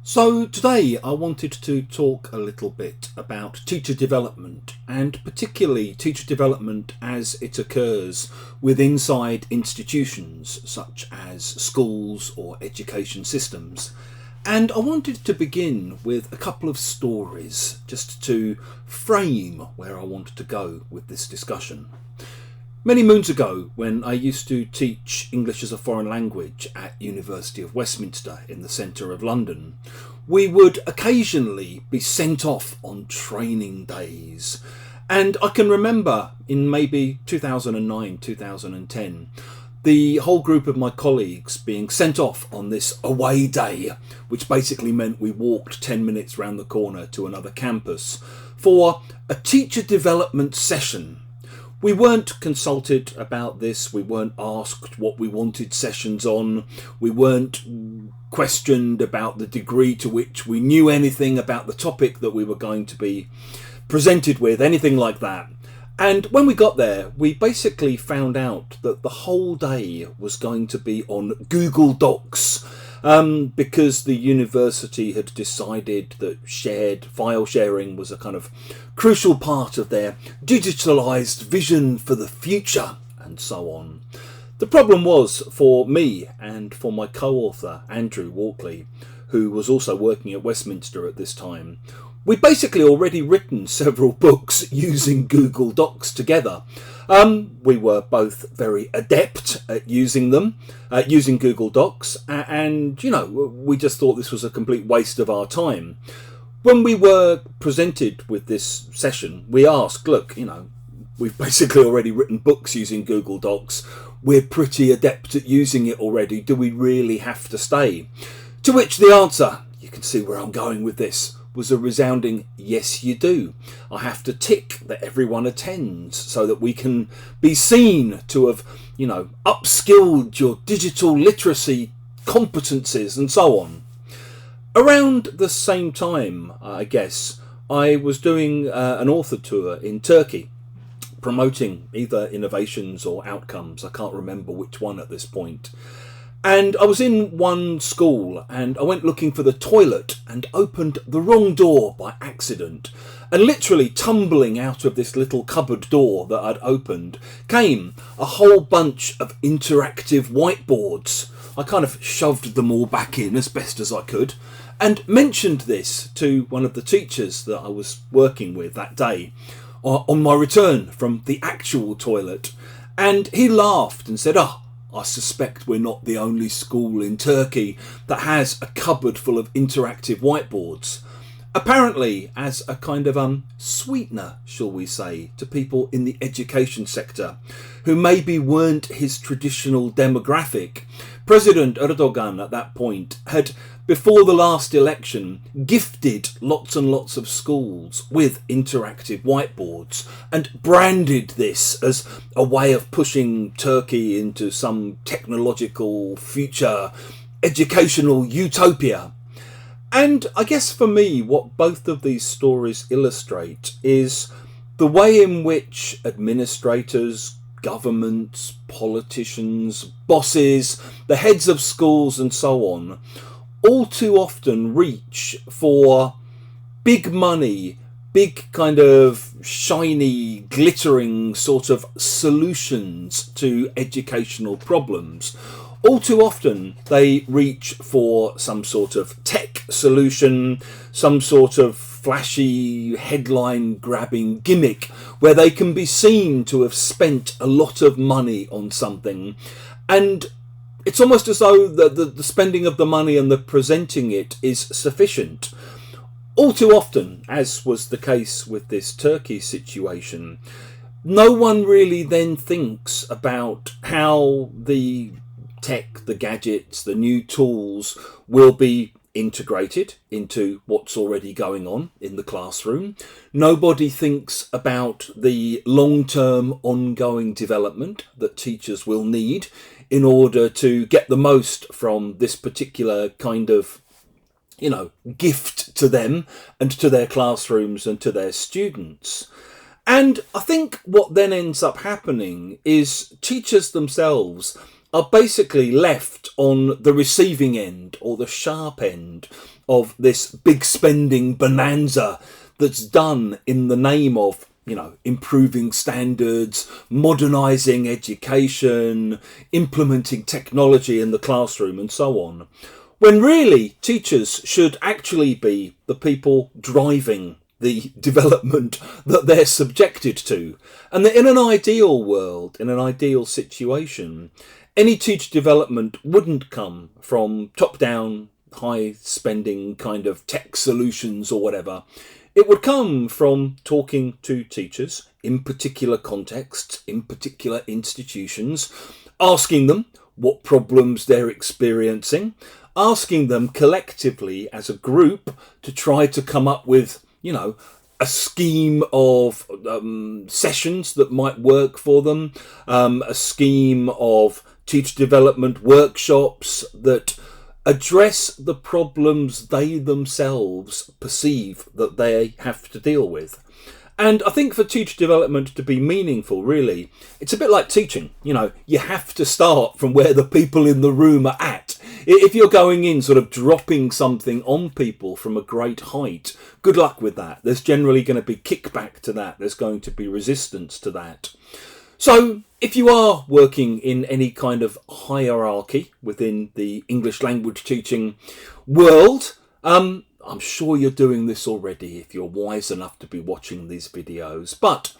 So today I wanted to talk a little bit about teacher development, and particularly teacher development as it occurs with inside institutions such as schools or education systems. And I wanted to begin with a couple of stories just to frame where I wanted to go with this discussion. Many moons ago, when I used to teach English as a foreign language at University of Westminster in the centre of London, we would occasionally be sent off on training days. And I can remember in maybe 2009, 2010, the whole group of my colleagues being sent off on this away day, which basically meant we walked 10 minutes round the corner to another campus for a teacher development session. We weren't consulted about this, we weren't asked what we wanted sessions on, we weren't questioned about the degree to which we knew anything about the topic that we were going to be presented with, anything like that. And when we got there, we basically found out that the whole day was going to be on Google Docs. Because the university had decided that shared file sharing was a kind of crucial part of their digitalised vision for the future, and so on. The problem was for me and for my co-author, Andrew Walkley, who was also working at Westminster at this time, we'd basically already written several books using Google Docs together. We were both very adept at using them, using Google Docs, and, we just thought this was a complete waste of our time. When we were presented with this session, we asked, look, we've basically already written books using Google Docs. We're pretty adept at using it already. Do we really have to stay? To which the answer, you can see where I'm going with this, was a resounding yes you do. I have to tick that everyone attends so that we can be seen to have, upskilled your digital literacy competencies and so on. Around the same time, I guess, I was doing an author tour in Turkey, promoting either innovations or outcomes. I can't remember which one at this point. And I was in one school and I went looking for the toilet and opened the wrong door by accident. And literally tumbling out of this little cupboard door that I'd opened came a whole bunch of interactive whiteboards. I kind of shoved them all back in as best as I could and mentioned this to one of the teachers that I was working with that day on my return from the actual toilet. And he laughed and said, I suspect we're not the only school in Turkey that has a cupboard full of interactive whiteboards. Apparently, as a kind of sweetener, shall we say, to people in the education sector who maybe weren't his traditional demographic, President Erdogan at that point had, before the last election, gifted lots and lots of schools with interactive whiteboards and branded this as a way of pushing Turkey into some technological future educational utopia. And I guess for me, what both of these stories illustrate is the way in which administrators, governments, politicians, bosses, the heads of schools and so on, all too often reach for big money, big kind of shiny, glittering sort of solutions to educational problems. All too often they reach for some sort of tech solution, some sort of flashy headline grabbing gimmick where they can be seen to have spent a lot of money on something, and it's almost as though the spending of the money and the presenting it is sufficient. All too often, as was the case with this Turkey situation, no one really then thinks about how the tech, the gadgets, the new tools will be integrated into what's already going on in the classroom. Nobody thinks about the long-term ongoing development that teachers will need in order to get the most from this particular kind of, gift to them and to their classrooms and to their students. And I think what then ends up happening is teachers themselves are basically left on the receiving end or the sharp end of this big spending bonanza that's done in the name of, improving standards, modernising education, implementing technology in the classroom and so on. When really teachers should actually be the people driving the development that they're subjected to. And that in an ideal world, in an ideal situation, any teacher development wouldn't come from top-down, high-spending kind of tech solutions or whatever. It would come from talking to teachers in particular contexts, in particular institutions, asking them what problems they're experiencing, asking them collectively as a group to try to come up with, a scheme of sessions that might work for them, a scheme of teacher development workshops that address the problems they themselves perceive that they have to deal with. And I think for teacher development to be meaningful, really, it's a bit like teaching. You have to start from where the people in the room are at. If you're going in sort of dropping something on people from a great height, good luck with that. There's generally going to be kickback to that. There's going to be resistance to that. So if you are working in any kind of hierarchy within the English language teaching world, I'm sure you're doing this already if you're wise enough to be watching these videos. But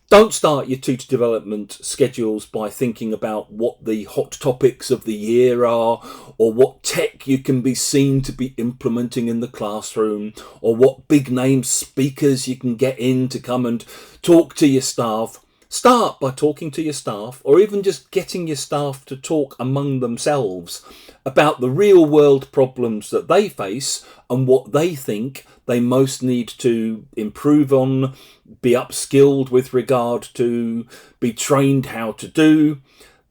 don't start your teacher development schedules by thinking about what the hot topics of the year are, or what tech you can be seen to be implementing in the classroom, or what big name speakers you can get in to come and talk to your staff. Start by talking to your staff, or even just getting your staff to talk among themselves about the real world problems that they face and what they think they most need to improve on, be upskilled with regard to, be trained how to do,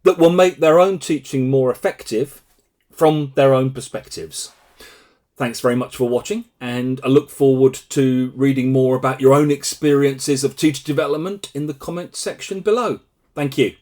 that will make their own teaching more effective from their own perspectives. Thanks very much for watching, and I look forward to reading more about your own experiences of teacher development in the comments section below. Thank you.